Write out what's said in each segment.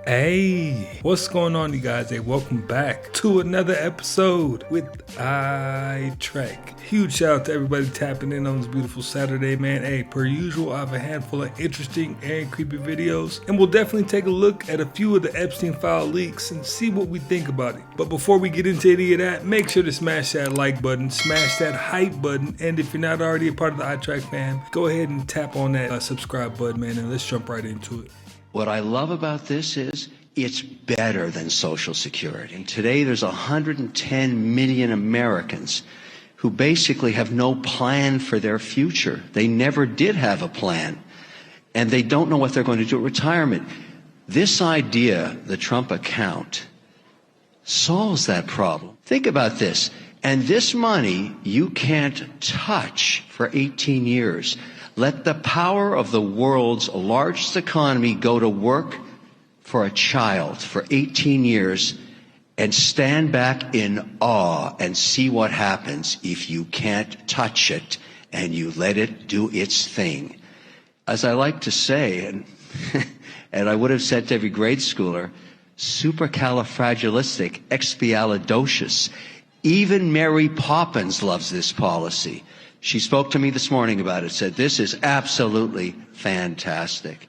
Hey, what's going on, you guys? Hey, welcome back to another episode with iTrek. Huge shout out to everybody tapping in on this beautiful Saturday, man. Hey, per usual, I have a handful of interesting and creepy videos, and we'll definitely take a look at a few of the Epstein file leaks and see what we think about it. But before we get into any of that, make sure to smash that like button, smash that hype button, and if you're not already a part of the iTrek fam, go ahead and tap on that subscribe button, man, and let's jump right into it. What I love about this is it's better than Social Security. And today there's 110 million Americans who basically have no plan for their future. They never did have a plan, and they don't know what they're going to do at retirement. This idea, the Trump account, solves that problem. Think about this. And this money you can't touch for 18 years. Let the power of the world's largest economy go to work for a child for 18 years and stand back in awe and see what happens if you can't touch it and you let it do its thing. As I like to say, and, and I would have said to every grade schooler, supercalifragilisticexpialidocious. Even Mary Poppins loves this policy. She spoke to me this morning about it, said this is absolutely fantastic.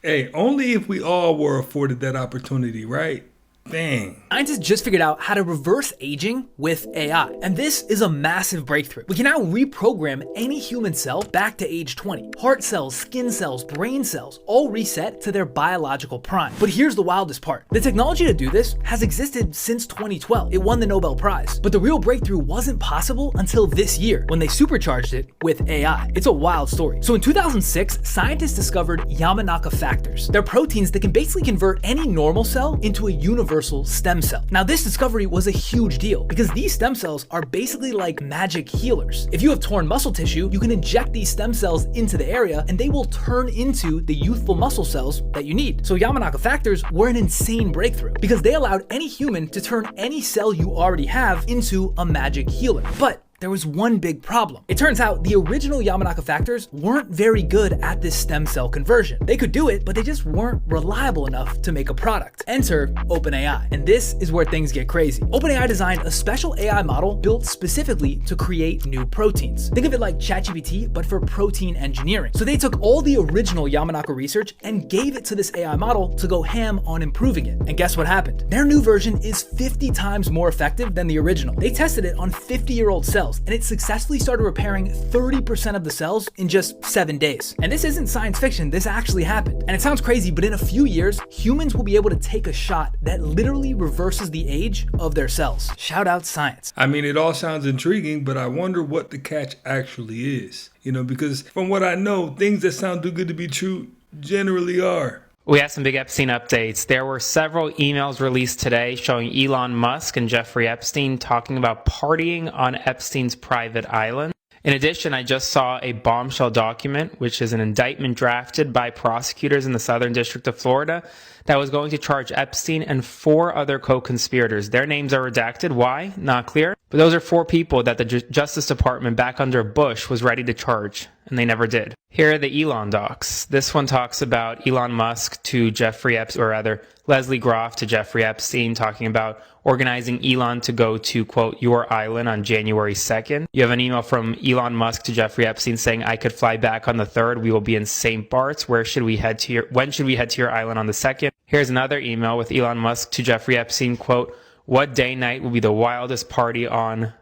Hey, only if we all were afforded that opportunity, right? Dang. Scientists just figured out how to reverse aging with AI, and this is a massive breakthrough. We can now reprogram any human cell back to age 20. Heart cells, skin cells, brain cells, all reset to their biological prime. But here's the wildest part. The technology to do this has existed since 2012. It won the Nobel Prize. But the real breakthrough wasn't possible until this year, when they supercharged it with AI. It's a wild story. So in 2006, scientists discovered Yamanaka factors. They're proteins that can basically convert any normal cell into a universal stem cell. Now, this discovery was a huge deal because these stem cells are basically like magic healers. If you have torn muscle tissue, you can inject these stem cells into the area and they will turn into the youthful muscle cells that you need. So Yamanaka factors were an insane breakthrough because they allowed any human to turn any cell you already have into a magic healer. But there was one big problem. It turns out the original Yamanaka factors weren't very good at this stem cell conversion. They could do it, but they just weren't reliable enough to make a product. Enter OpenAI. And this is where things get crazy. OpenAI designed a special AI model built specifically to create new proteins. Think of it like ChatGPT, but for protein engineering. So they took all the original Yamanaka research and gave it to this AI model to go ham on improving it. And guess what happened? Their new version is 50 times more effective than the original. They tested it on 50-year-old cells, and it successfully started repairing 30% of the cells in just 7 days. And this isn't science fiction, this actually happened. And it sounds crazy, but in a few years, humans will be able to take a shot that literally reverses the age of their cells. Shout out science. I mean, it all sounds intriguing, but I wonder what the catch actually is. Because from what I know, things that sound too good to be true generally are. We have some big Epstein updates. There were several emails released today showing Elon Musk and Jeffrey Epstein talking about partying on Epstein's private island. In addition, I just saw a bombshell document, which is an indictment drafted by prosecutors in the Southern District of Florida that was going to charge Epstein and 4 other co-conspirators. Their names are redacted. Why? Not clear. But those are 4 people that the Justice Department back under Bush was ready to charge, and they never did. Here are the Elon docs. This one talks about Elon Musk to Jeffrey Epstein, or rather, Leslie Groff to Jeffrey Epstein, talking about organizing Elon to go to, quote, your island on January 2nd. You have an email from Elon Musk to Jeffrey Epstein saying, I could fly back on the 3rd. We will be in St. Bart's. When should we head to your island on the 2nd? Here's another email with Elon Musk to Jeffrey Epstein, quote, what day night will be the wildest party on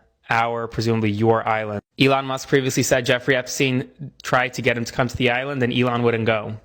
presumably your island? Elon Musk previously said Jeffrey Epstein tried to get him to come to the island and Elon wouldn't go.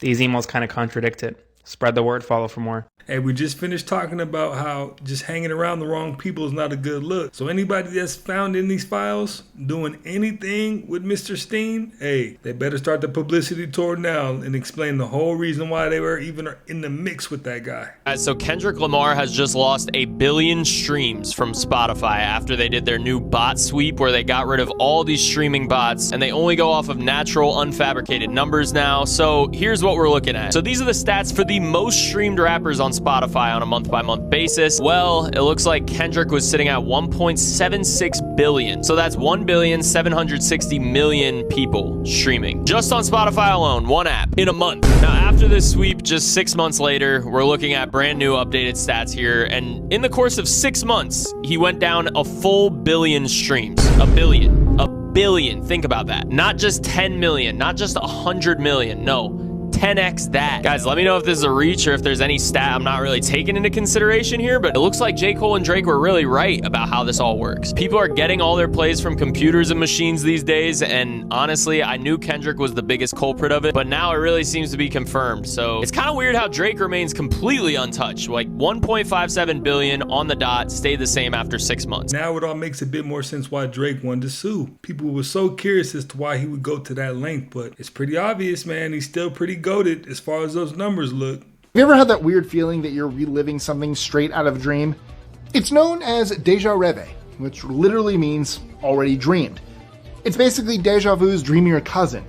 These emails kind of contradict it. Spread the word, follow for more. Hey, we just finished talking about how just hanging around the wrong people is not a good look. So anybody that's found in these files doing anything with Mr. Steen, hey, they better start the publicity tour now and explain the whole reason why they were even in the mix with that guy. So Kendrick Lamar has just lost 1 billion streams from Spotify after they did their new bot sweep where they got rid of all these streaming bots and they only go off of natural, unfabricated numbers now. So here's what we're looking at. So these are the stats for the be most streamed rappers on Spotify on a month-by-month basis? Well, it looks like Kendrick was sitting at 1.76 billion. So that's 1,760,000,000 people streaming. Just on Spotify alone, one app, in a month. Now, after this sweep, just 6 months later, we're looking at brand new updated stats here. And in the course of 6 months, he went down a full billion streams. A billion. A billion. Think about that. Not just 10 million, not just 100 million. No. 10x that. Guys, let me know if this is a reach or if there's any stat I'm not really taking into consideration here, but it looks like J. Cole and Drake were really right about how this all works. People are getting all their plays from computers and machines these days, and honestly, I knew Kendrick was the biggest culprit of it, but now it really seems to be confirmed. So it's kind of weird how Drake remains completely untouched. Like 1.57 billion on the dot, stayed the same after 6 months. Now it all makes a bit more sense why Drake wanted to sue. People were so curious as to why he would go to that length, but it's pretty obvious, man. He's still pretty goated as far as those numbers look. Have you ever had that weird feeling that you're reliving something straight out of a dream? It's known as déjà rêve, which literally means already dreamed. It's basically déjà vu's dreamier cousin.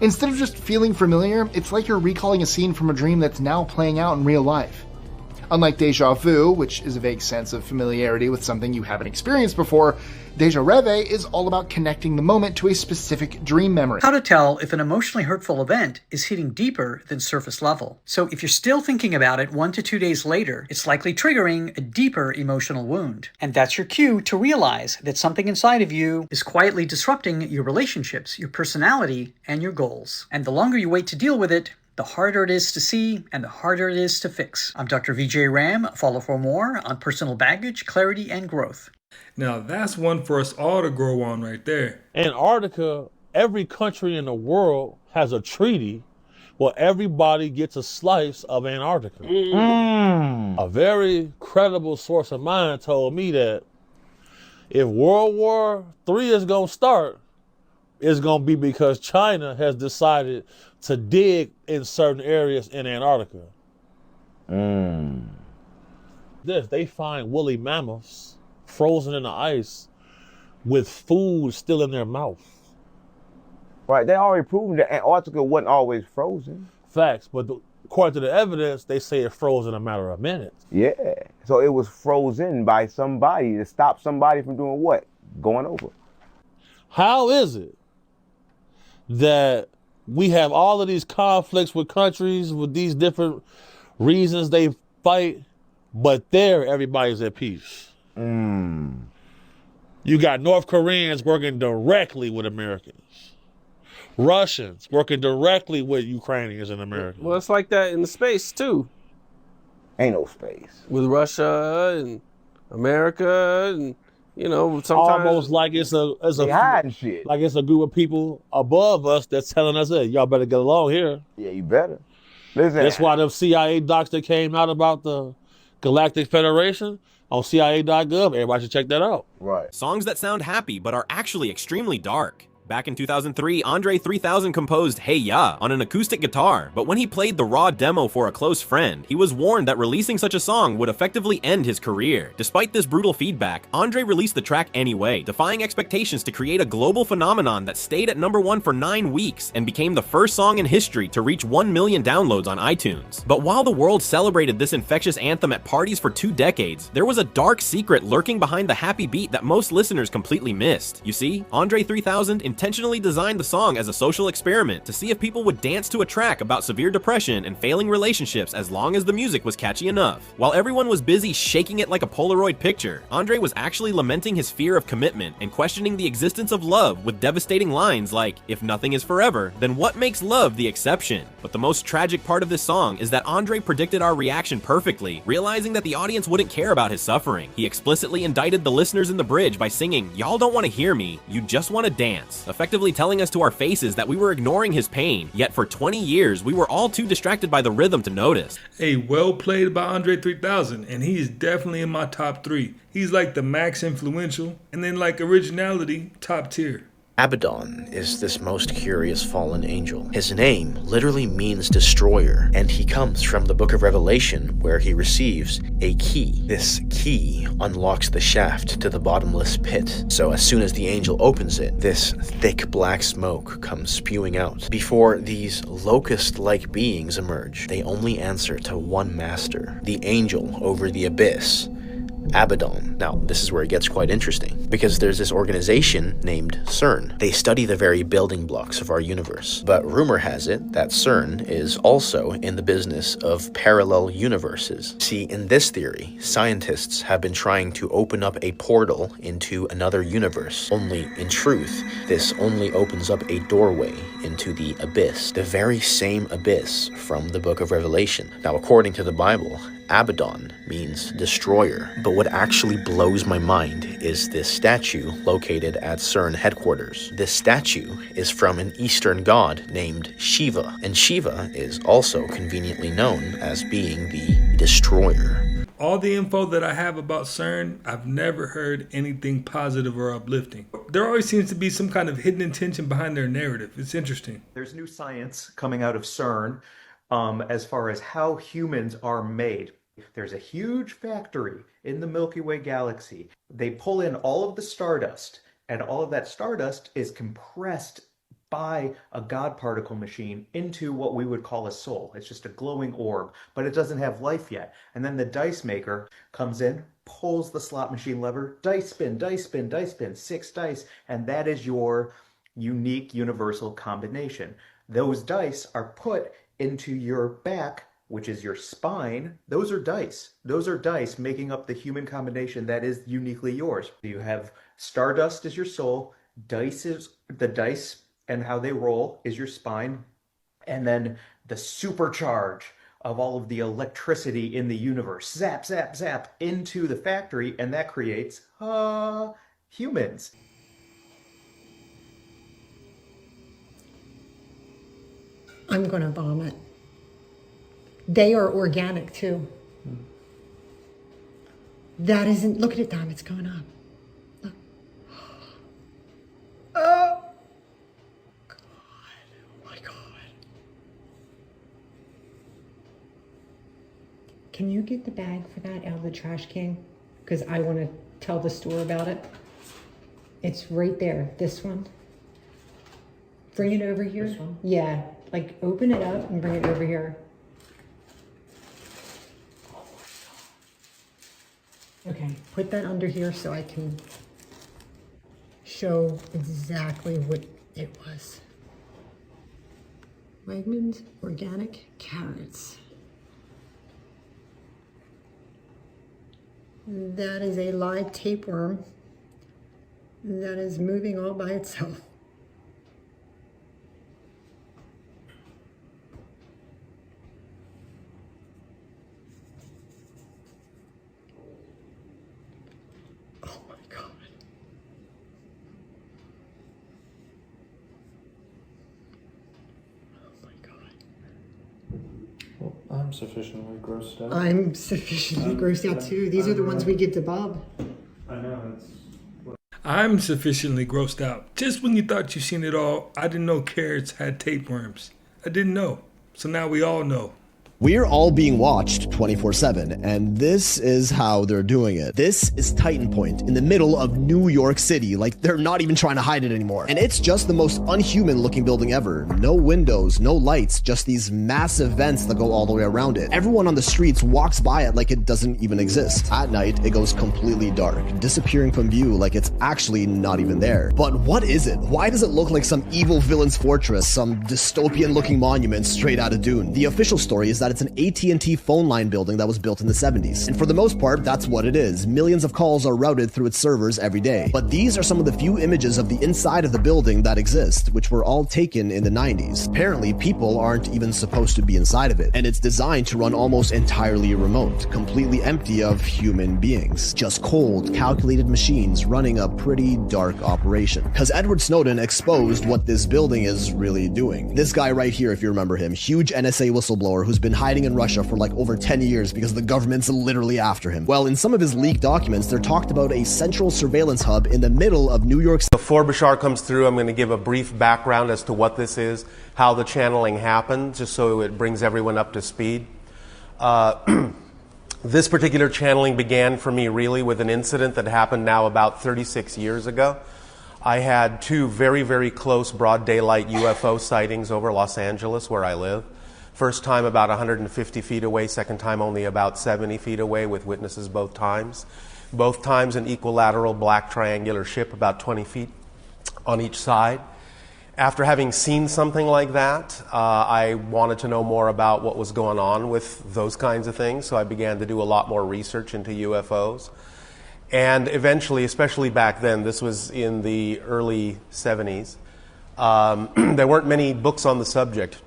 Instead of just feeling familiar, it's like you're recalling a scene from a dream that's now playing out in real life. Unlike déjà vu, which is a vague sense of familiarity with something you haven't experienced before, déjà rêve is all about connecting the moment to a specific dream memory. How to tell if an emotionally hurtful event is hitting deeper than surface level. So if you're still thinking about it 1 to 2 days later, it's likely triggering a deeper emotional wound. And that's your cue to realize that something inside of you is quietly disrupting your relationships, your personality, and your goals. And the longer you wait to deal with it, the harder it is to see and the harder it is to fix. I'm Dr. VJ Ram. Follow for more on personal baggage, clarity, and growth. Now that's one for us all to grow on right there. Antarctica, every country in the world has a treaty where everybody gets a slice of Antarctica. A very credible source of mine told me that if World War III is going to start, it's going to be because China has decided to dig in certain areas in Antarctica. They find woolly mammoths frozen in the ice with food still in their mouth. Right, they already proven that Antarctica wasn't always frozen. Facts, but according to the evidence, they say it froze in a matter of minutes. Yeah, so it was frozen by somebody to stop somebody from doing what? Going over. How is it that we have all of these conflicts with countries with these different reasons they fight, but there everybody's at peace? You got North Koreans working directly with Americans. Russians working directly with Ukrainians and Americans. Well, it's like that in the space too. Ain't no space. With Russia and America and, you know, sometimes almost like it's a hiding shit. Like it's a group of people above us that's telling us, hey, y'all better get along here. Yeah, you better. Listen. That's why the CIA docs that came out about the Galactic Federation on CIA.gov, everybody should check that out. Right. Songs that sound happy but are actually extremely dark. Back in 2003, Andre 3000 composed Hey Ya on an acoustic guitar, but when he played the raw demo for a close friend, he was warned that releasing such a song would effectively end his career. Despite this brutal feedback, Andre released the track anyway, defying expectations to create a global phenomenon that stayed at #1 for 9 weeks and became the first song in history to reach 1 million downloads on iTunes. But while the world celebrated this infectious anthem at parties for 2 decades, there was a dark secret lurking behind the happy beat that most listeners completely missed. You see, Andre 3000 intentionally designed the song as a social experiment to see if people would dance to a track about severe depression and failing relationships as long as the music was catchy enough. While everyone was busy shaking it like a Polaroid picture, Andre was actually lamenting his fear of commitment and questioning the existence of love with devastating lines like, if nothing is forever, then what makes love the exception? But the most tragic part of this song is that Andre predicted our reaction perfectly, realizing that the audience wouldn't care about his suffering. He explicitly indicted the listeners in the bridge by singing, "Y'all don't want to hear me, you just want to dance," effectively telling us to our faces that we were ignoring his pain, yet for 20 years we were all too distracted by the rhythm to notice. Hey, well played by Andre 3000, and he is definitely in my top 3. He's like the max influential, and then like originality, top tier. Abaddon is this most curious fallen angel. His name literally means destroyer, and he comes from the book of Revelation, where he receives a key. This key unlocks the shaft to the bottomless pit, so as soon as the angel opens it, this thick black smoke comes spewing out. Before these locust-like beings emerge, they only answer to one master, the angel over the abyss, Abaddon. Now, this is where it gets quite interesting, because there's this organization named CERN. They study the very building blocks of our universe, but rumor has it that CERN is also in the business of parallel universes. See, in this theory, scientists have been trying to open up a portal into another universe, only in truth, this only opens up a doorway into the abyss, the very same abyss from the book of Revelation. Now, according to the Bible, Abaddon means destroyer, but what actually blows my mind is this statue located at CERN headquarters. This statue is from an Eastern god named Shiva, and Shiva is also conveniently known as being the destroyer. All the info that I have about CERN, I've never heard anything positive or uplifting. There always seems to be some kind of hidden intention behind their narrative. It's interesting. There's new science coming out of CERN as far as how humans are made. There's a huge factory in the Milky Way galaxy. They pull in all of the stardust, and all of that stardust is compressed by a God particle machine into what we would call a soul. It's just a glowing orb, but it doesn't have life yet. And then the dice maker comes in, pulls the slot machine lever, dice spin, dice spin, dice spin, 6 dice, and that is your unique universal combination. Those dice are put into your back, which is your spine. Those are dice. Those are dice making up the human combination that is uniquely yours. You have stardust as your soul, dice is the dice and how they roll is your spine, and then the supercharge of all of the electricity in the universe, zap, zap, zap, into the factory, and that creates humans. I'm gonna vomit. They are organic too. That isn't, look at it, Dom, it's going up. Look. Oh, God, oh my God. Can you get the bag for that out of the trash can? Because I want to tell the store about it. It's right there, this one. Bring it over here. This one? Yeah, like open it up and bring it over here. Okay, put that under here so I can show exactly what it was. Wegmans organic carrots. That is a live tapeworm that is moving all by itself. I'm sufficiently grossed out. I'm sufficiently grossed out too. These are the ones we give to Bob. I know. I'm sufficiently grossed out. Just when you thought you've seen it all, I didn't know carrots had tapeworms. I didn't know. So now we all know. We're all being watched 24/7, and this is how they're doing it. This is Titan Point in the middle of New York City. Like, they're not even trying to hide it anymore. And it's just the most unhuman looking building ever. No windows, no lights, just these massive vents that go all the way around it. Everyone on the streets walks by it like it doesn't even exist. At night, it goes completely dark, disappearing from view like it's actually not even there. But what is it? Why does it look like some evil villain's fortress, some dystopian looking monument straight out of Dune? The official story is that it's an AT&T phone line building that was built in the 70s. And for the most part, that's what it is. Millions of calls are routed through its servers every day. But these are some of the few images of the inside of the building that exist, which were all taken in the 90s. Apparently, people aren't even supposed to be inside of it. And it's designed to run almost entirely remote, completely empty of human beings. Just cold, calculated machines running a pretty dark operation. Because Edward Snowden exposed what this building is really doing. This guy right here, if you remember him, huge NSA whistleblower who's been hiding in Russia for like over 10 years because the government's literally after him. Well, in some of his leaked documents, they're talked about a central surveillance hub in the middle of New York City. Before Bashar comes through, I'm going to give a brief background as to what this is, how the channeling happened, just so it brings everyone up to speed. This particular channeling began for me really with an incident that happened now about 36 years ago. I had two very, very close broad daylight UFO sightings over Los Angeles, where I live. First time about 150 feet away, second time only about 70 feet away, with witnesses both times. Both times an equilateral black triangular ship about 20 feet on each side. After having seen something like that, I wanted to know more about what was going on with those kinds of things, so I began to do a lot more research into UFOs. And eventually, especially back then, this was in the early 70s, there weren't many books on the subject.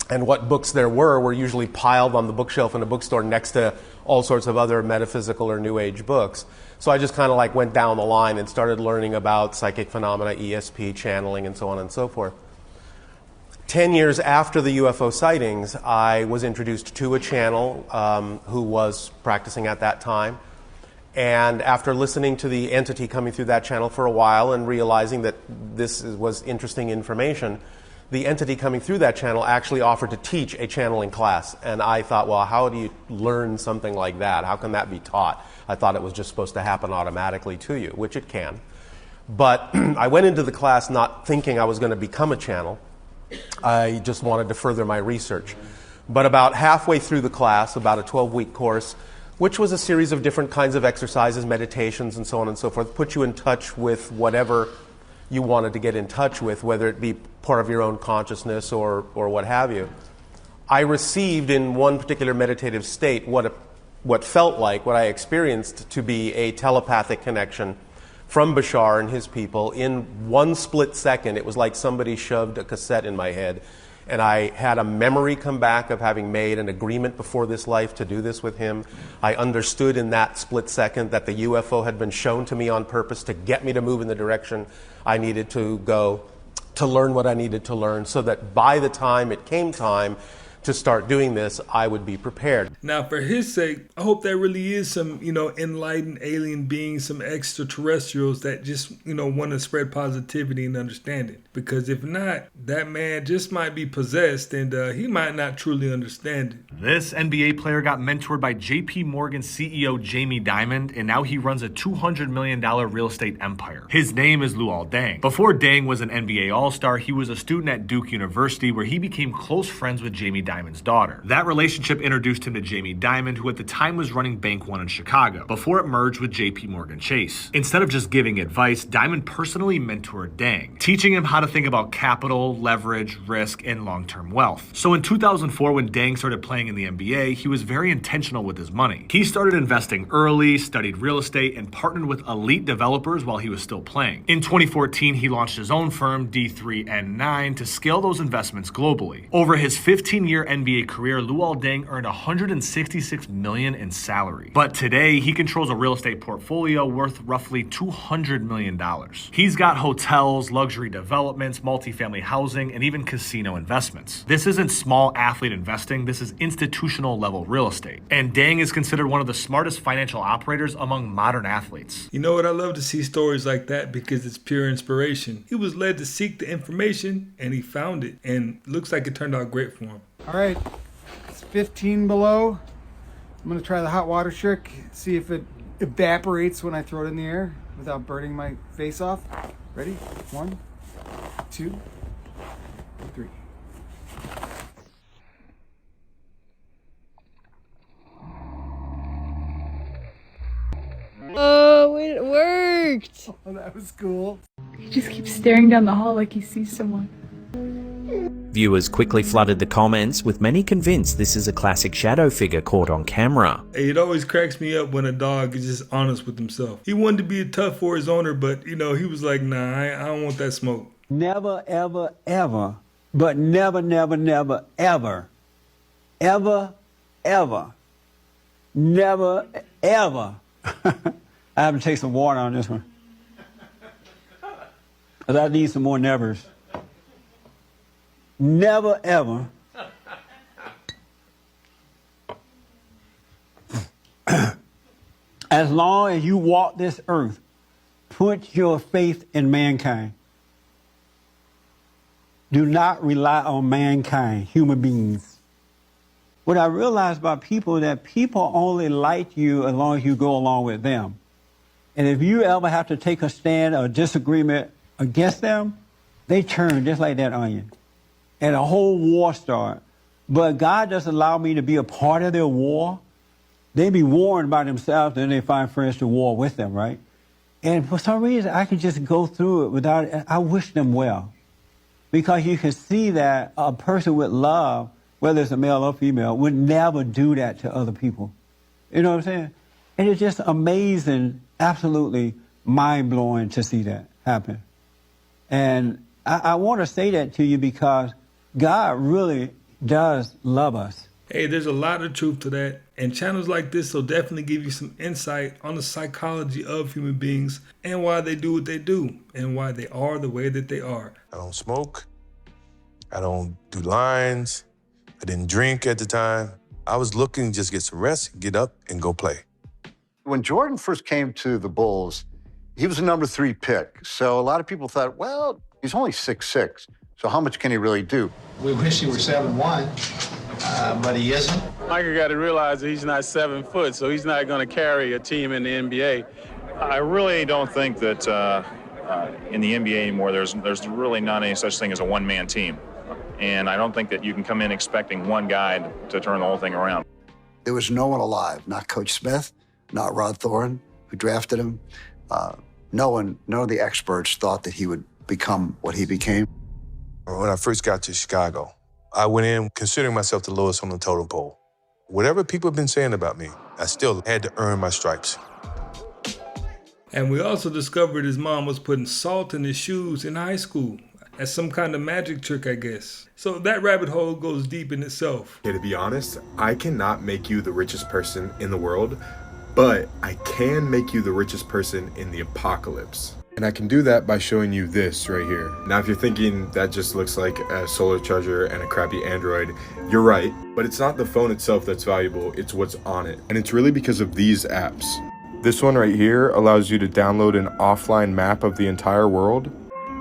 And what books there were usually piled on the bookshelf in a bookstore next to all sorts of other metaphysical or New Age books. So I just kind of like went down the line and started learning about psychic phenomena, ESP, channeling, and so on and so forth. 10 years after the UFO sightings, I was introduced to a channel who was practicing at that time. And after listening to the entity coming through that channel for a while and realizing that this was interesting information, the entity coming through that channel actually offered to teach a channeling class. And I thought, well, how do you learn something like that? How can that be taught? I thought it was just supposed to happen automatically to you, which it can. But I went into the class not thinking I was going to become a channel. I just wanted to further my research. But about halfway through the class, about a 12-week course, which was a series of different kinds of exercises, meditations, and so on and so forth, put you in touch with whatever you wanted to get in touch with, whether it be part of your own consciousness or what have you. I received in one particular meditative state what felt like, what I experienced to be a telepathic connection from Bashar and his people. In one split second, it was like somebody shoved a cassette in my head, and I had a memory come back of having made an agreement before this life to do this with him. I understood in that split second that the UFO had been shown to me on purpose to get me to move in the direction I needed to go, to learn what I needed to learn, so that by the time it came time to start doing this, I would be prepared. Now, for his sake, I hope there really is some, enlightened alien beings, some extraterrestrials that just, want to spread positivity and understanding. Because if not, that man just might be possessed and he might not truly understand it. This NBA player got mentored by JP Morgan CEO Jamie Dimon, and now he runs a $200 million real estate empire. His name is Luol Deng. Before Deng was an NBA All-Star, he was a student at Duke University where he became close friends with Jamie Dimon's daughter. That relationship introduced him to Jamie Dimon, who at the time was running Bank One in Chicago, before it merged with JP Morgan Chase. Instead of just giving advice, Dimon personally mentored Deng, teaching him how to think about capital, leverage, risk, and long-term wealth. So in 2004, when Deng started playing in the NBA, he was very intentional with his money. He started investing early, studied real estate, and partnered with elite developers while he was still playing. In 2014, he launched his own firm, D3N9, to scale those investments globally. Over his 15-year NBA career, Luol Deng earned $166 million in salary. But today, he controls a real estate portfolio worth roughly $200 million. He's got hotels, luxury developments, multifamily housing, and even casino investments. This isn't small athlete investing, this is institutional level real estate. And Deng is considered one of the smartest financial operators among modern athletes. You know what? I love to see stories like that because it's pure inspiration. He was led to seek the information and he found it, and looks like it turned out great for him. All right, it's 15 below. I'm gonna try the hot water trick, see if it evaporates when I throw it in the air without burning my face off. Ready? 1, 2, 3. Oh, it worked! Oh, that was cool. He just keeps staring down the hall like he sees someone. Viewers quickly flooded the comments, with many convinced this is a classic shadow figure caught on camera. It always cracks me up when a dog is just honest with himself. He wanted to be tough for his owner, but, he was like, nah, I don't want that smoke. Never, ever, ever, but never, never, never, ever, ever, ever, never, ever. I have to take some water on this one, because I need some more nevers. Never, ever, As long as you walk this earth, put your faith in mankind. Do not rely on mankind, human beings. What I realized about people is that people only like you as long as you go along with them. And if you ever have to take a stand or disagreement against them, they turn just like that onion. And a whole war starts. But God doesn't allow me to be a part of their war. They be warring by themselves, then they find friends to war with them, right? And for some reason, I can just go through it without, I wish them well. Because you can see that a person with love, whether it's a male or female, would never do that to other people. You know what I'm saying? And it's just amazing, absolutely mind-blowing to see that happen. And I want to say that to you because God really does love us. Hey, there's a lot of truth to that, and channels like this will definitely give you some insight on the psychology of human beings and why they do what they do and why they are the way that they are. I don't smoke. I don't do lines. I didn't drink at the time. I was looking to just get some rest, get up, and go play. When Jordan first came to the Bulls, he was a number 3 pick. So a lot of people thought, well, he's only 6'6", so how much can he really do? We wish he were 7'1", but he isn't. Michael got to realize that he's not 7 foot, so he's not going to carry a team in the NBA. I really don't think that in the NBA anymore, there's really not any such thing as a one-man team. And I don't think that you can come in expecting one guy to turn the whole thing around. There was no one alive, not Coach Smith, not Rod Thorne, who drafted him. None of the experts thought that he would become what he became. When I first got to Chicago, I went in considering myself the lowest on the totem pole. Whatever people have been saying about me, I still had to earn my stripes. And we also discovered his mom was putting salt in his shoes in high school as some kind of magic trick, I guess. So that rabbit hole goes deep in itself. Okay, to be honest, I cannot make you the richest person in the world, but I can make you the richest person in the apocalypse. And I can do that by showing you this right here. Now, if you're thinking that just looks like a solar charger and a crappy Android, you're right. But it's not the phone itself that's valuable, it's what's on it. And it's really because of these apps. This one right here allows you to download an offline map of the entire world.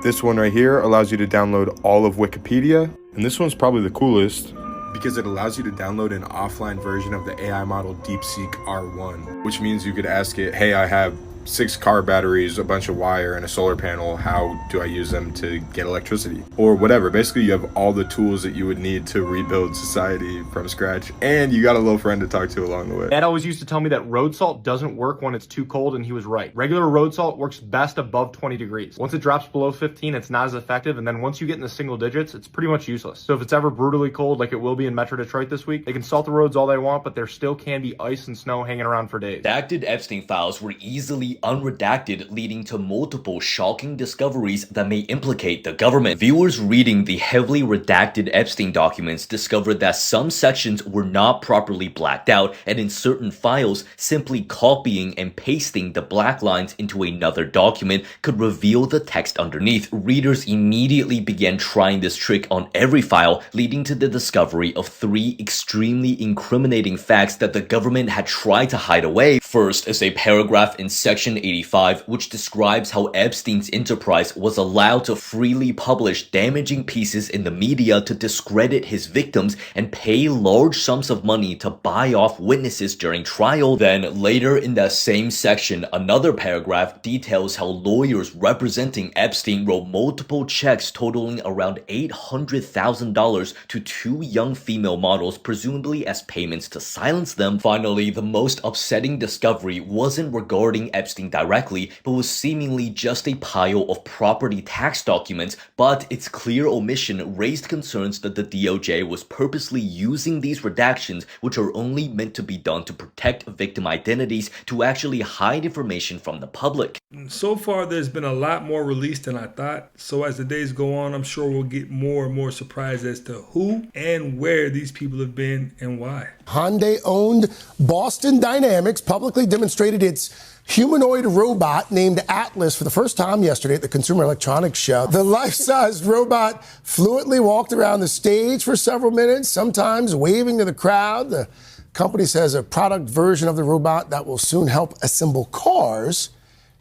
This one right here allows you to download all of Wikipedia. And this one's probably the coolest because it allows you to download an offline version of the AI model DeepSeek R1, which means you could ask it, hey, I have 6 car batteries, a bunch of wire, and a solar panel. How do I use them to get electricity? Or whatever. Basically, you have all the tools that you would need to rebuild society from scratch, and you got a little friend to talk to along the way. Dad always used to tell me that road salt doesn't work when it's too cold, and he was right. Regular road salt works best above 20 degrees. Once it drops below 15, it's not as effective, and then once you get in the single digits, it's pretty much useless. So if it's ever brutally cold, like it will be in Metro Detroit this week, they can salt the roads all they want, but there still can be ice and snow hanging around for days. Redacted Epstein files were easily unredacted, leading to multiple shocking discoveries that may implicate the government. Viewers reading the heavily redacted Epstein documents discovered that some sections were not properly blacked out, and in certain files, simply copying and pasting the black lines into another document could reveal the text underneath. Readers immediately began trying this trick on every file, leading to the discovery of 3 extremely incriminating facts that the government had tried to hide away. First is a paragraph in Section 85 which describes how Epstein's enterprise was allowed to freely publish damaging pieces in the media to discredit his victims and pay large sums of money to buy off witnesses during trial. Then later in that same section, another paragraph details how lawyers representing Epstein wrote multiple checks totaling around $800,000 to 2 young female models, presumably as payments to silence them. Finally, the most upsetting discovery wasn't regarding Epstein directly, but was seemingly just a pile of property tax documents, but its clear omission raised concerns that the DOJ was purposely using these redactions, which are only meant to be done to protect victim identities, to actually hide information from the public. So far, there's been a lot more released than I thought, so as the days go on, I'm sure we'll get more and more surprised as to who and where these people have been and why. Hyundai-owned Boston Dynamics publicly demonstrated its humanoid robot named Atlas for the first time yesterday at the Consumer Electronics Show. The life-sized robot fluently walked around the stage for several minutes, sometimes waving to the crowd. The Company says a product version of the robot that will soon help assemble cars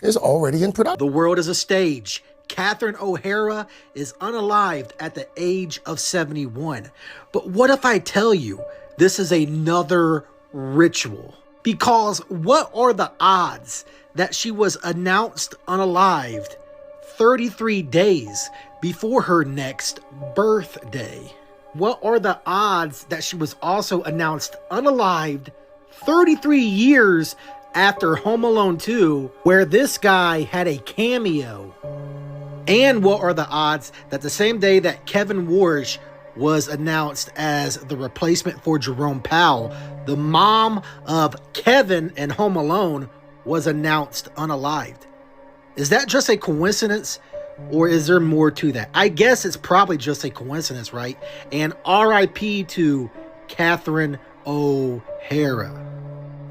is already in production. The world is a stage. Catherine O'Hara is unalived at the age of 71. But what if I tell you this is another ritual? Because what are the odds that she was announced unalived 33 days before her next birthday? What are the odds that she was also announced unalived 33 years after Home Alone 2, where this guy had a cameo? And what are the odds that the same day that Kevin Warsh was announced as the replacement for Jerome Powell, the mom of Kevin in Home Alone was announced unalived? Is that just a coincidence, or is there more to that? I guess it's probably just a coincidence, right? And RIP to Catherine O'Hara.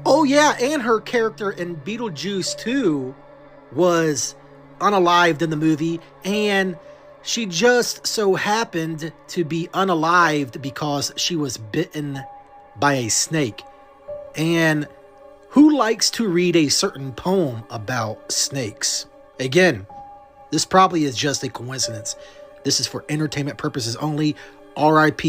Oh yeah, and her character in Beetlejuice 2 was unalived in the movie, and she just so happened to be unalived because she was bitten by a snake. And who likes to read a certain poem about snakes? Again, this probably is just a coincidence. This is for entertainment purposes only. RIP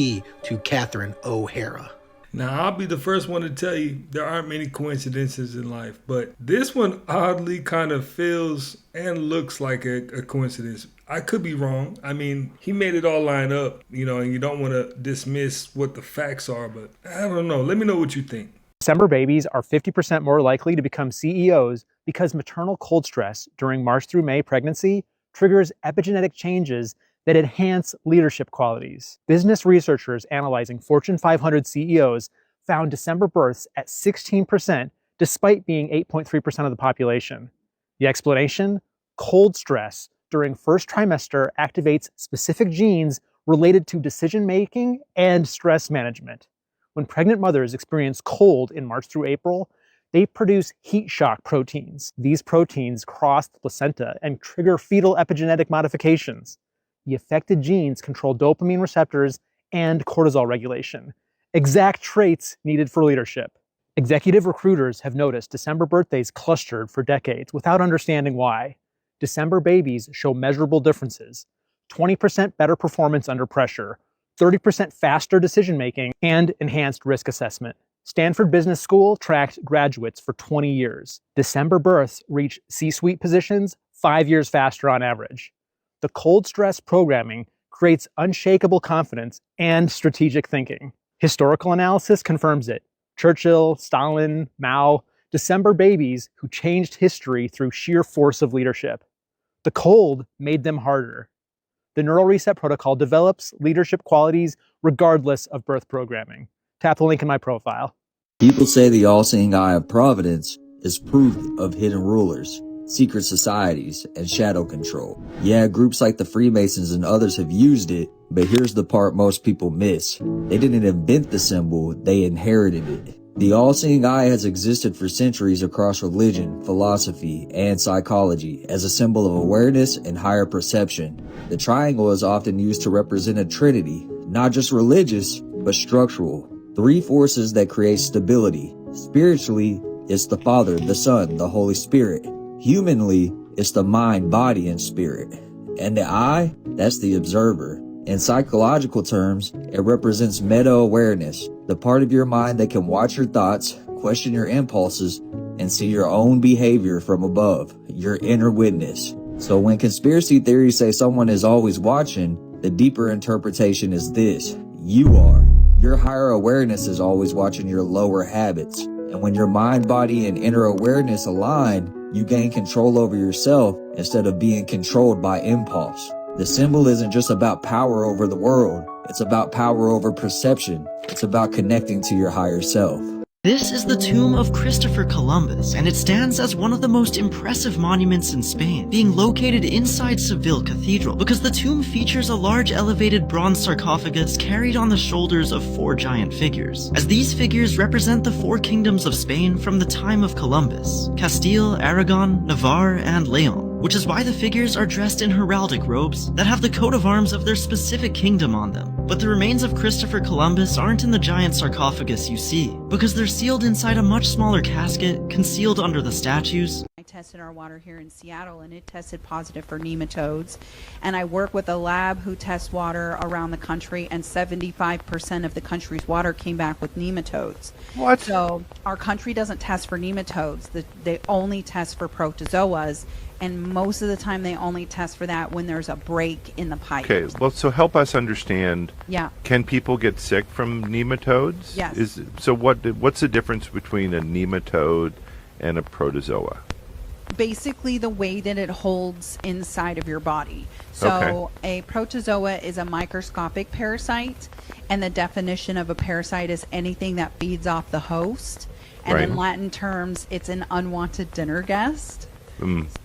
to Catherine O'Hara. Now, I'll be the first one to tell you there aren't many coincidences in life, but this one oddly kind of feels and looks like a coincidence. I could be wrong. I mean, he made it all line up, and you don't want to dismiss what the facts are, but I don't know. Let me know what you think. December babies are 50% more likely to become CEOs because maternal cold stress during March through May pregnancy triggers epigenetic changes that enhance leadership qualities. Business researchers analyzing Fortune 500 CEOs found December births at 16% despite being 8.3% of the population. The explanation? Cold stress during first trimester activates specific genes related to decision-making and stress management. When pregnant mothers experience cold in March through April, they produce heat shock proteins. These proteins cross the placenta and trigger fetal epigenetic modifications. The affected genes control dopamine receptors and cortisol regulation, exact traits needed for leadership. Executive recruiters have noticed December birthdays clustered for decades without understanding why. December babies show measurable differences: 20% better performance under pressure, 30% faster decision-making, and enhanced risk assessment. Stanford Business School tracked graduates for 20 years. December births reach C-suite positions 5 years faster on average. The cold stress programming creates unshakable confidence and strategic thinking. Historical analysis confirms it. Churchill, Stalin, Mao, December babies who changed history through sheer force of leadership. The cold made them harder. The Neural Reset Protocol develops leadership qualities regardless of birth programming. Tap the link in my profile. People say the all-seeing eye of Providence is proof of hidden rulers, secret societies, and shadow control. Yeah, groups like the Freemasons and others have used it, but here's the part most people miss. They didn't invent the symbol, they inherited it. The all-seeing eye has existed for centuries across religion, philosophy, and psychology as a symbol of awareness and higher perception. The triangle is often used to represent a trinity, not just religious, but structural. 3 forces that create stability. Spiritually, it's the Father, the Son, the Holy Spirit. Humanly, it's the mind, body, and spirit. And the eye, that's the observer. In psychological terms, it represents meta-awareness, the part of your mind that can watch your thoughts, question your impulses, and see your own behavior from above, your inner witness. So when conspiracy theories say someone is always watching, the deeper interpretation is this: you are. Your higher awareness is always watching your lower habits. And when your mind, body, and inner awareness align, you gain control over yourself instead of being controlled by impulse. The symbol isn't just about power over the world. It's about power over perception. It's about connecting to your higher self. This is the tomb of Christopher Columbus, and it stands as one of the most impressive monuments in Spain, being located inside Seville Cathedral because the tomb features a large elevated bronze sarcophagus carried on the shoulders of 4 giant figures, as these figures represent the 4 kingdoms of Spain from the time of Columbus: Castile, Aragon, Navarre, and Leon. which is why the figures are dressed in heraldic robes that have the coat of arms of their specific kingdom on them. But the remains of Christopher Columbus aren't in the giant sarcophagus you see, because they're sealed inside a much smaller casket concealed under the statues. I tested our water here in Seattle and it tested positive for nematodes. And I work with a lab who tests water around the country, and 75% of the country's water came back with nematodes. What? So our country doesn't test for nematodes. They only test for protozoas. And most of the time they only test for that when there's a break in the pipe. Okay, well, so help us understand. Yeah. Can people get sick from nematodes? Yes. So what's the difference between a nematode and a protozoa? Basically the way that it holds inside of your body. So a protozoa is a microscopic parasite, and the definition of a parasite is anything that feeds off the host. And in Latin terms, it's an unwanted dinner guest.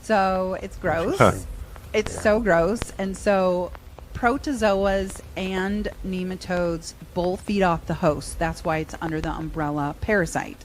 So it's gross. It's so gross. And so protozoas and nematodes both feed off the host. That's why it's under the umbrella parasite.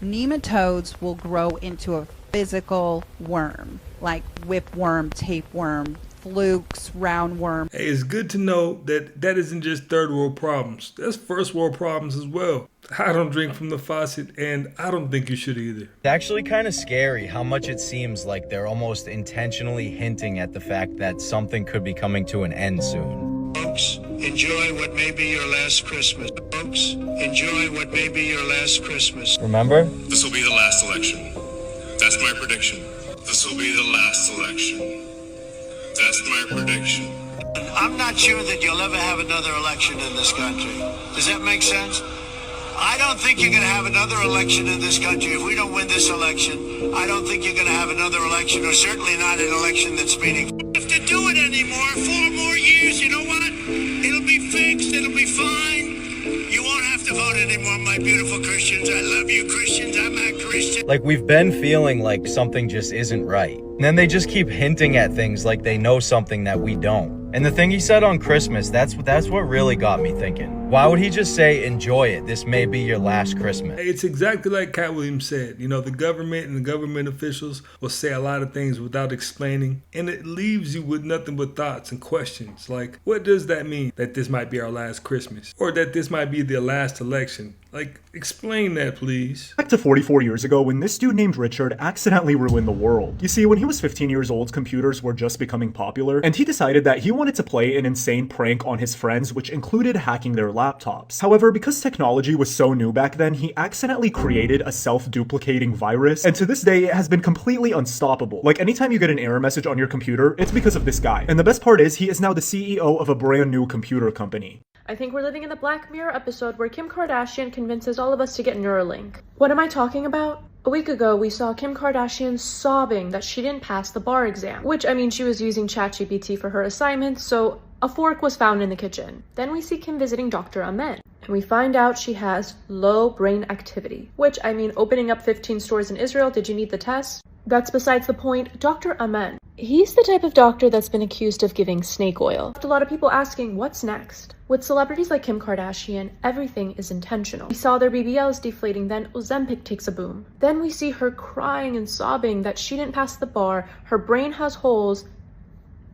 Nematodes will grow into a physical worm, like whipworm, tapeworm, flukes, roundworm. Hey, it's good to know that that isn't just third world problems. That's first world problems as well. I don't drink from the faucet, and I don't think you should either. It's actually kind of scary how much it seems like they're almost intentionally hinting at the fact that something could be coming to an end soon. Folks, enjoy what may be your last Christmas. Folks, enjoy what may be your last Christmas. Remember? This will be the last election. That's my prediction. This will be the last election. That's my prediction. I'm not sure that you'll ever have another election in this country. Does that make sense? I don't think you're going to have another election in this country. If we don't win this election, I don't think you're going to have another election, or certainly not an election that's meaningful. If to do it anymore, 4 more years, you know what? It'll be fixed. It'll be fine. You won't have to vote anymore, my beautiful Christians. I love you, Christians. I'm a Christian. Like, we've been feeling like something just isn't right. And then they just keep hinting at things like they know something that we don't. And the thing he said on Christmas, that's what really got me thinking. Why would he just say, enjoy it, this may be your last Christmas? It's exactly like Cat Williams said. You know, the government and the government officials will say a lot of things without explaining, and it leaves you with nothing but thoughts and questions. Like, what does that mean? That this might be our last Christmas? Or that this might be the last election? Like, explain that, please. Back to 44 years ago when this dude named Richard accidentally ruined the world. You see, when he was 15 years old, computers were just becoming popular, and he decided that he wanted to play an insane prank on his friends, which included hacking their laptops. However, because technology was so new back then, he accidentally created a self-duplicating virus, and to this day, it has been completely unstoppable. Like, anytime you get an error message on your computer, it's because of this guy. And the best part is, he is now the CEO of a brand new computer company. I think we're living in the Black Mirror episode where Kim Kardashian convinces all of us to get Neuralink. What am I talking about? A week ago, we saw Kim Kardashian sobbing that she didn't pass the bar exam, which, I mean, she was using ChatGPT for her assignments, so a fork was found in the kitchen. Then we see Kim visiting Dr. Amen, and we find out she has low brain activity, which, I mean, opening up 15 stores in Israel, did you need the test? That's besides the point. Dr. Amen, he's the type of doctor that's been accused of giving snake oil. A lot of people asking, what's next? With celebrities like Kim Kardashian, everything is intentional. We saw their BBLs deflating, then Ozempic takes a boom. Then we see her crying and sobbing that she didn't pass the bar, her brain has holes.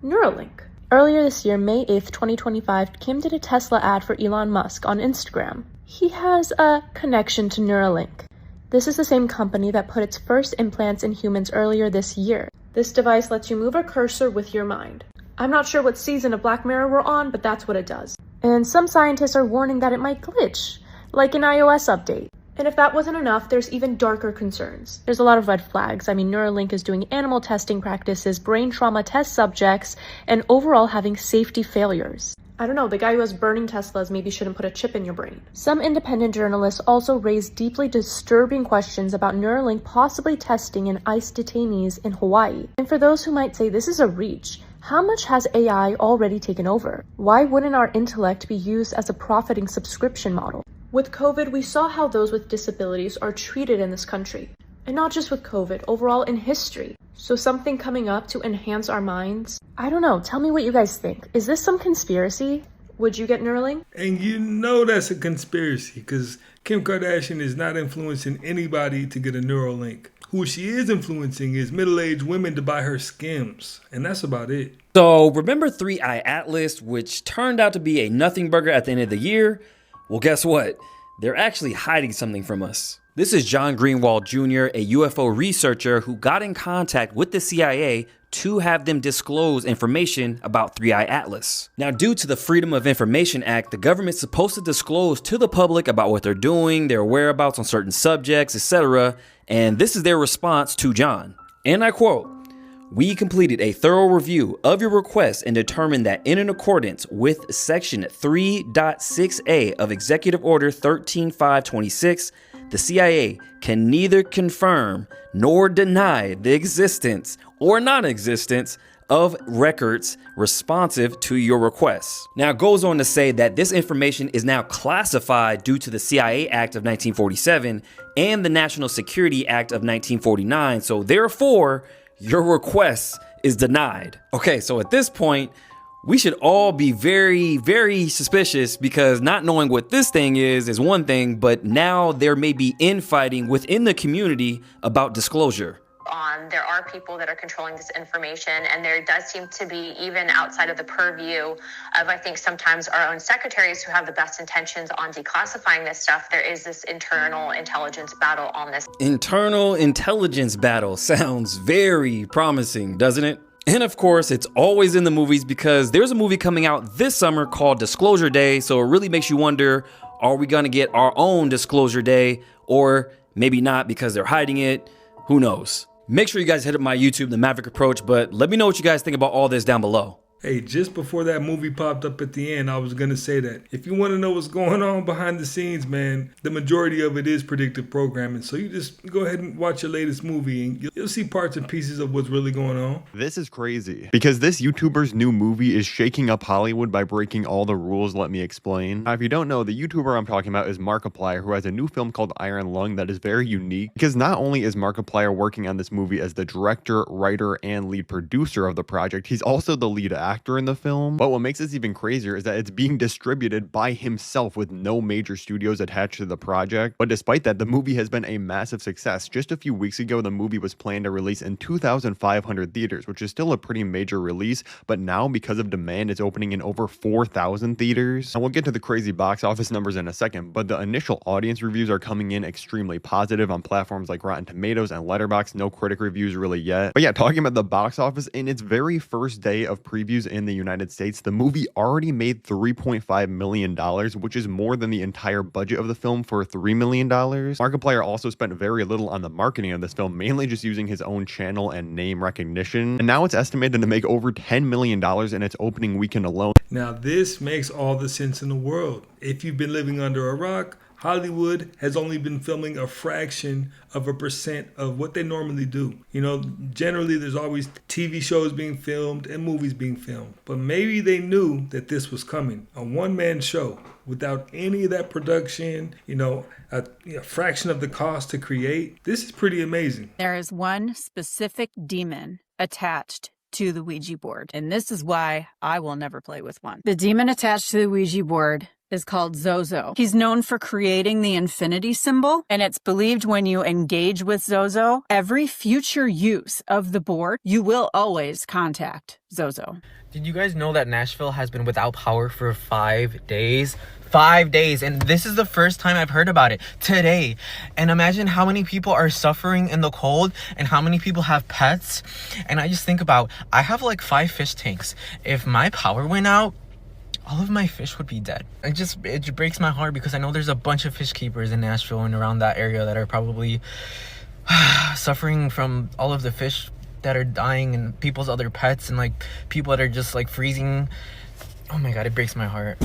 Neuralink. Earlier this year, May 8th, 2025, Kim did a Tesla ad for Elon Musk on Instagram. He has a connection to Neuralink. This is the same company that put its first implants in humans earlier this year. This device lets you move a cursor with your mind. I'm not sure what season of Black Mirror we're on, but that's what it does. And some scientists are warning that it might glitch, like an iOS update. And if that wasn't enough, there's even darker concerns. There's a lot of red flags. I mean, Neuralink is doing animal testing practices, brain trauma test subjects, and overall having safety failures. I don't know, the guy who was burning Teslas maybe shouldn't put a chip in your brain. Some independent journalists also raised deeply disturbing questions about Neuralink possibly testing in ICE detainees in Hawaii. And for those who might say this is a reach, how much has AI already taken over? Why wouldn't our intellect be used as a profiting subscription model? With COVID, we saw how those with disabilities are treated in this country. And not just with COVID, overall in history. So something coming up to enhance our minds? I don't know, tell me what you guys think. Is this some conspiracy? Would you get Neuralink? And you know that's a conspiracy, because Kim Kardashian is not influencing anybody to get a Neuralink. Who she is influencing is middle-aged women to buy her Skims, and that's about it. So remember 3i Atlas, which turned out to be a nothing burger at the end of the year? Well, guess what? They're actually hiding something from us. This is John Greenwald Jr., a UFO researcher who got in contact with the CIA to have them disclose information about 3i Atlas. Now, due to the Freedom of Information Act, the government's supposed to disclose to the public about what they're doing, their whereabouts on certain subjects, etc. And this is their response to John. And I quote, "We completed a thorough review of your request and determined that in accordance with Section 3.6a of Executive Order 13526, the CIA can neither confirm nor deny the existence or non-existence of records responsive to your requests." Now, it goes on to say that this information is now classified due to the CIA Act of 1947 and the National Security Act of 1949. So therefore, your request is denied. Okay, so at this point, we should all be very, very suspicious, because not knowing what this thing is one thing, but now there may be infighting within the community about disclosure. There are people that are controlling this information, and there does seem to be, even outside of the purview of, I think, sometimes our own secretaries who have the best intentions on declassifying this stuff, there is this internal intelligence battle on this. Internal intelligence battle sounds very promising, doesn't it? And of course, it's always in the movies, because there's a movie coming out this summer called Disclosure Day, so it really makes you wonder, are we gonna get our own Disclosure Day, or maybe not because they're hiding it? Who knows? Make sure you guys hit up my YouTube, The Maverick Approach, but let me know what you guys think about all this down below. Hey, just before that movie popped up at the end, I was going to say that if you want to know what's going on behind the scenes, man, the majority of it is predictive programming. So you just go ahead and watch your latest movie and you'll see parts and pieces of what's really going on. This is crazy because this YouTuber's new movie is shaking up Hollywood by breaking all the rules. Let me explain. Now, if you don't know, the YouTuber I'm talking about is Markiplier, who has a new film called Iron Lung that is very unique, because not only is Markiplier working on this movie as the director, writer, and lead producer of the project, he's also the lead actor in the film. But what makes this even crazier is that it's being distributed by himself with no major studios attached to the project. But despite that, the movie has been a massive success. Just a few weeks ago, the movie was planned to release in 2,500 theaters, which is still a pretty major release, but now because of demand, it's opening in over 4,000 theaters. And we'll get to the crazy box office numbers in a second, but the initial audience reviews are coming in extremely positive on platforms like Rotten Tomatoes and Letterboxd. No critic reviews really yet. But yeah, talking about the box office, in its very first day of previews in the United States, the movie already made $3.5 million, which is more than the entire budget of the film for $3 million. Markiplier also spent very little on the marketing of this film, mainly just using his own channel and name recognition. And now it's estimated to make over $10 million in its opening weekend alone. Now, this makes all the sense in the world. If you've been living under a rock, Hollywood has only been filming a fraction of a percent of what they normally do. You know, generally there's always TV shows being filmed and movies being filmed. But maybe they knew that this was coming. A one-man show without any of that production, a fraction of the cost to create. This is pretty amazing. There is one specific demon attached to the Ouija board, and this is why I will never play with one. The demon attached to the Ouija board is called Zozo. He's known for creating the infinity symbol, and it's believed when you engage with Zozo, every future use of the board, you will always contact Zozo. Did you guys know that Nashville has been without power for 5 days? 5 days, and this is the first time I've heard about it today. And imagine how many people are suffering in the cold and how many people have pets. And I just think about, I have like 5 fish tanks. If my power went out, all of my fish would be dead. It breaks my heart because I know there's a bunch of fish keepers in Nashville and around that area that are probably suffering from all of the fish that are dying and people's other pets and like people that are just like freezing. Oh my God, it breaks my heart.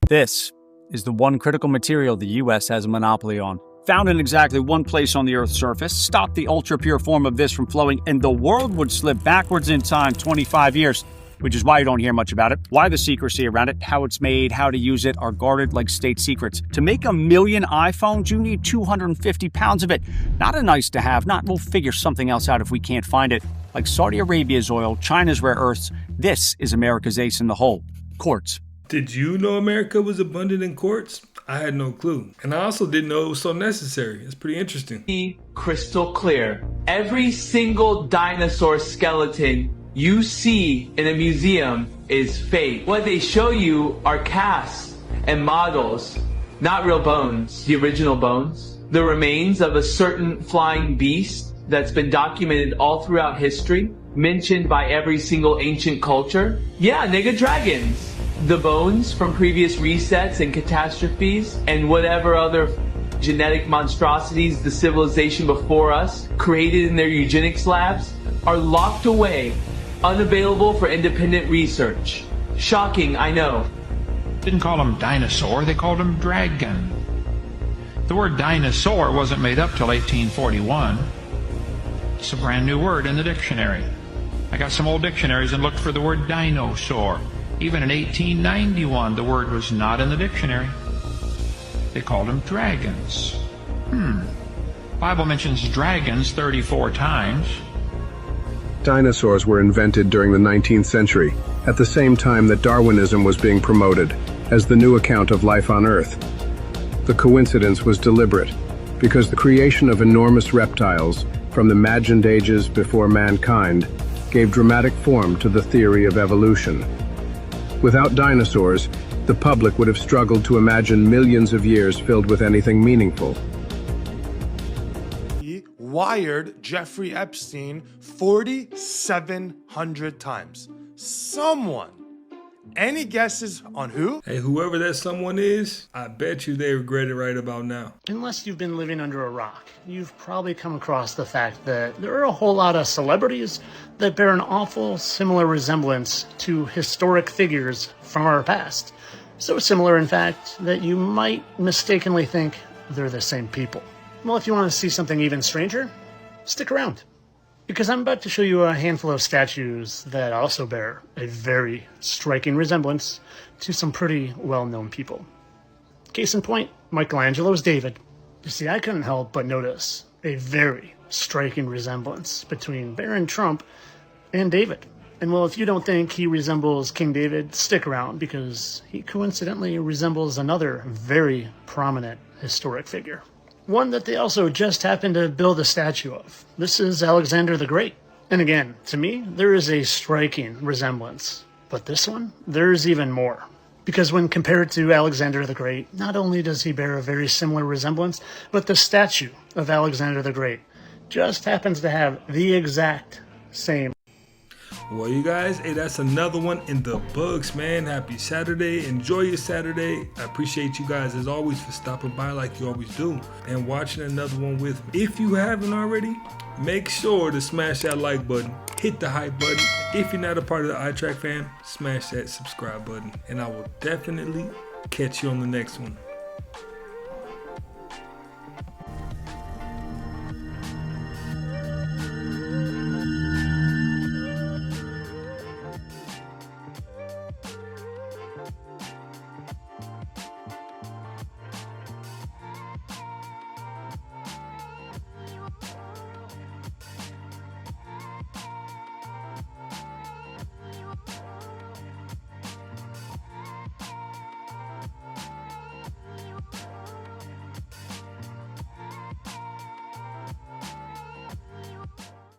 This is the one critical material the U.S. has a monopoly on. Found in exactly one place on the Earth's surface, stop the ultra-pure form of this from flowing, and the world would slip backwards in time 25 years, which is why you don't hear much about it, why the secrecy around it, how it's made, how to use it are guarded like state secrets. To make 1 million iPhones, you need 250 pounds of it. Not a nice to have, not we'll figure something else out if we can't find it. Like Saudi Arabia's oil, China's rare earths, This is America's ace in the hole, courts. Did you know America was abundant in courts? I had no clue. And I also didn't know it was so necessary. It's pretty interesting. Crystal clear. Every single dinosaur skeleton you see in a museum is fake. What they show you are casts and models, not real bones. The original bones, the remains of a certain flying beast that's been documented all throughout history, mentioned by every single ancient culture. Yeah, nigga, dragons. The bones from previous resets and catastrophes and whatever other genetic monstrosities the civilization before us created in their eugenics labs are locked away, unavailable for independent research. Shocking, I know. Didn't call them dinosaur, they called them dragon. The word dinosaur wasn't made up till 1841. It's a brand new word in the dictionary. I got some old dictionaries and looked for the word dinosaur. Even in 1891, the word was not in the dictionary. They called them dragons. Bible mentions dragons 34 times. Dinosaurs were invented during the 19th century, at the same time that Darwinism was being promoted as the new account of life on Earth. The coincidence was deliberate, because the creation of enormous reptiles from imagined ages before mankind gave dramatic form to the theory of evolution. Without dinosaurs, the public would have struggled to imagine millions of years filled with anything meaningful. He wired Jeffrey Epstein 4,700 times. Someone. Any guesses on who? Hey, whoever that someone is, I bet you they regret it right about now. Unless you've been living under a rock, you've probably come across the fact that there are a whole lot of celebrities that bear an awful similar resemblance to historic figures from our past. So similar, in fact, that you might mistakenly think they're the same people. Well, if you want to see something even stranger, stick around, because I'm about to show you a handful of statues that also bear a very striking resemblance to some pretty well-known people. Case in point, Michelangelo's David. You see, I couldn't help but notice a very striking resemblance between Baron Trump and David. And well, if you don't think he resembles King David, stick around, because he coincidentally resembles another very prominent historic figure. One that they also just happened to build a statue of. This is Alexander the Great. And again, to me, there is a striking resemblance. But this one, there's even more. Because when compared to Alexander the Great, not only does he bear a very similar resemblance, but the statue of Alexander the Great just happens to have the exact same. Well, you guys, hey, that's another one in the books, man. Happy Saturday. Enjoy your Saturday. I appreciate you guys, as always, for stopping by like you always do and watching another one with me. If you haven't already, make sure to smash that like button, hit the hype button. If you're not a part of the iTrack fam, smash that subscribe button. And I will definitely catch you on the next one.